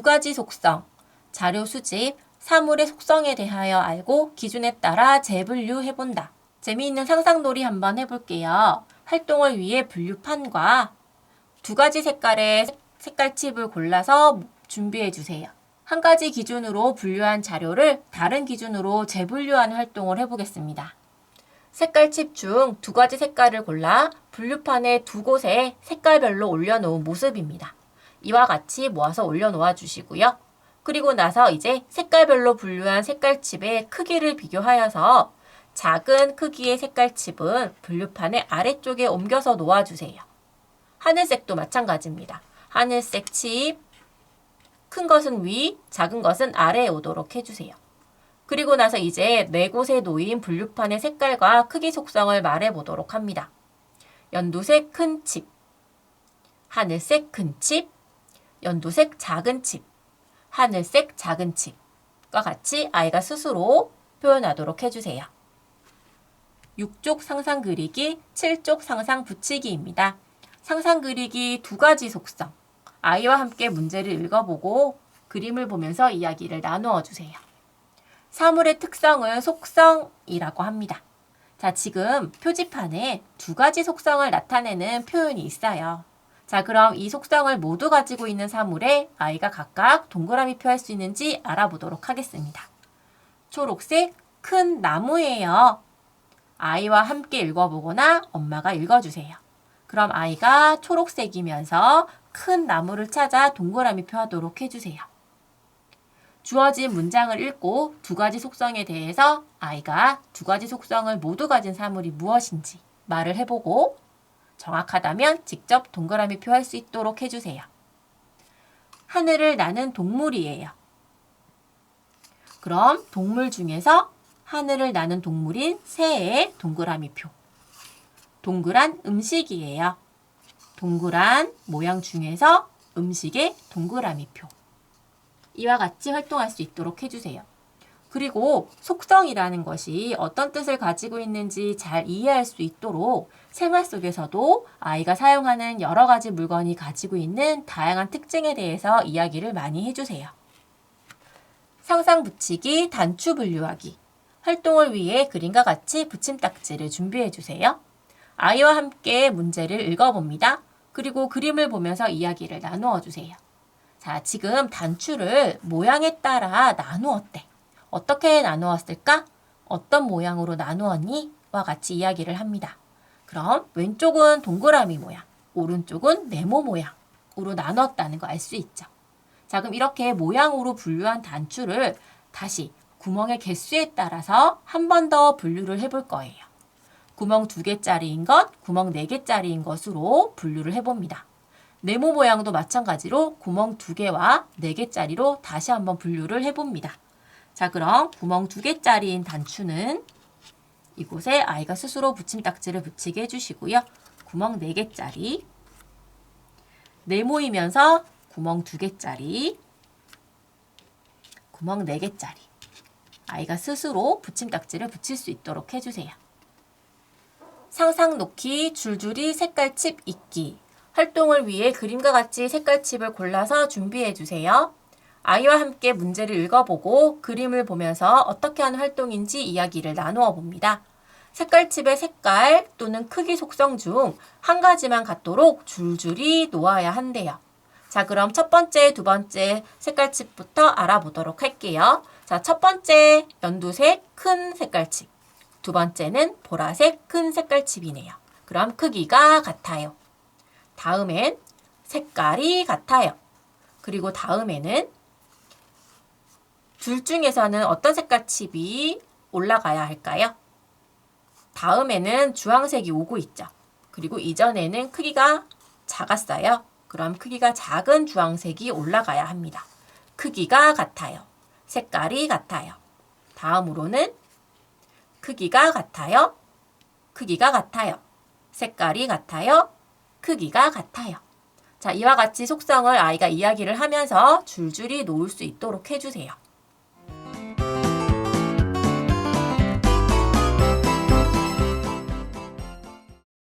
가지 속성, 자료 수집, 사물의 속성에 대하여 알고 기준에 따라 재분류해본다. 재미있는 상상놀이 한번 해볼게요. 활동을 위해 분류판과 2가지 색깔의 색깔칩을 골라서 준비해주세요. 한 가지 기준으로 분류한 자료를 다른 기준으로 재분류하는 활동을 해보겠습니다. 색깔칩 중 2가지 색깔을 골라 분류판에 2곳에 색깔별로 올려놓은 모습입니다. 이와 같이 모아서 올려놓아 주시고요. 그리고 나서 이제 색깔별로 분류한 색깔칩의 크기를 비교하여서 작은 크기의 색깔칩은 분류판의 아래쪽에 옮겨서 놓아주세요. 하늘색도 마찬가지입니다. 하늘색 칩, 큰 것은 위, 작은 것은 아래에 오도록 해주세요. 그리고 나서 이제 4곳에 놓인 분류판의 색깔과 크기 속성을 말해보도록 합니다. 연두색 큰 칩, 하늘색 큰 칩, 연두색 작은 칩, 하늘색 작은 칩과 같이 아이가 스스로 표현하도록 해주세요. 6쪽 상상 그리기, 7쪽 상상 붙이기입니다. 상상 그리기 2가지 속성. 아이와 함께 문제를 읽어보고 그림을 보면서 이야기를 나누어 주세요. 사물의 특성을 속성이라고 합니다. 자, 지금 표지판에 2가지 속성을 나타내는 표현이 있어요. 자, 그럼 이 속성을 모두 가지고 있는 사물에 아이가 각각 동그라미 표할 수 있는지 알아보도록 하겠습니다. 초록색 큰 나무예요. 아이와 함께 읽어보거나 엄마가 읽어주세요. 그럼 아이가 초록색이면서 큰 나무를 찾아 동그라미 표하도록 해주세요. 주어진 문장을 읽고 2가지 속성에 대해서 아이가 2가지 속성을 모두 가진 사물이 무엇인지 말을 해보고 정확하다면 직접 동그라미 표할 수 있도록 해주세요. 하늘을 나는 동물이에요. 그럼 동물 중에서 하늘을 나는 동물인 새의 동그라미 표. 동그란 음식이에요. 동그란 모양 중에서 음식의 동그라미 표. 이와 같이 활동할 수 있도록 해주세요. 그리고 속성이라는 것이 어떤 뜻을 가지고 있는지 잘 이해할 수 있도록 생활 속에서도 아이가 사용하는 여러 가지 물건이 가지고 있는 다양한 특징에 대해서 이야기를 많이 해주세요. 상상 붙이기, 단추 분류하기. 활동을 위해 그림과 같이 붙임딱지를 준비해주세요. 아이와 함께 문제를 읽어봅니다. 그리고 그림을 보면서 이야기를 나누어 주세요. 자, 지금 단추를 모양에 따라 나누었대. 어떻게 나누었을까? 어떤 모양으로 나누었니? 와 같이 이야기를 합니다. 그럼 왼쪽은 동그라미 모양, 오른쪽은 네모 모양으로 나눴다는 거 알 수 있죠. 자, 그럼 이렇게 모양으로 분류한 단추를 다시 구멍의 개수에 따라서 한 번 더 분류를 해볼 거예요. 구멍 2개짜리인 것, 구멍 4개짜리인 것으로 분류를 해봅니다. 네모 모양도 마찬가지로 구멍 2개와 4개짜리로 다시 한번 분류를 해봅니다. 자, 그럼 구멍 2개짜리인 단추는 이곳에 아이가 스스로 붙임딱지를 붙이게 해주시고요. 구멍 4개짜리, 네모이면서 구멍 2개짜리, 구멍 4개짜리. 아이가 스스로 붙임딱지를 붙일 수 있도록 해주세요. 상상 놓기, 줄줄이 색깔칩 읽기. 활동을 위해 그림과 같이 색깔칩을 골라서 준비해주세요. 아이와 함께 문제를 읽어보고 그림을 보면서 어떻게 하는 활동인지 이야기를 나누어 봅니다. 색깔칩의 색깔 또는 크기 속성 중 한 가지만 같도록 줄줄이 놓아야 한대요. 자, 그럼 첫 번째, 두 번째 색깔칩부터 알아보도록 할게요. 자, 첫 번째 연두색 큰 색깔칩. 두 번째는 보라색 큰 색깔칩이네요. 그럼 크기가 같아요. 다음엔 색깔이 같아요. 그리고 다음에는 둘 중에서는 어떤 색깔칩이 올라가야 할까요? 다음에는 주황색이 오고 있죠. 그리고 이전에는 크기가 작았어요. 그럼 크기가 작은 주황색이 올라가야 합니다. 크기가 같아요. 색깔이 같아요. 다음으로는 크기가 같아요. 크기가 같아요. 색깔이 같아요. 크기가 같아요. 자, 이와 같이 속성을 아이가 이야기를 하면서 줄줄이 놓을 수 있도록 해주세요.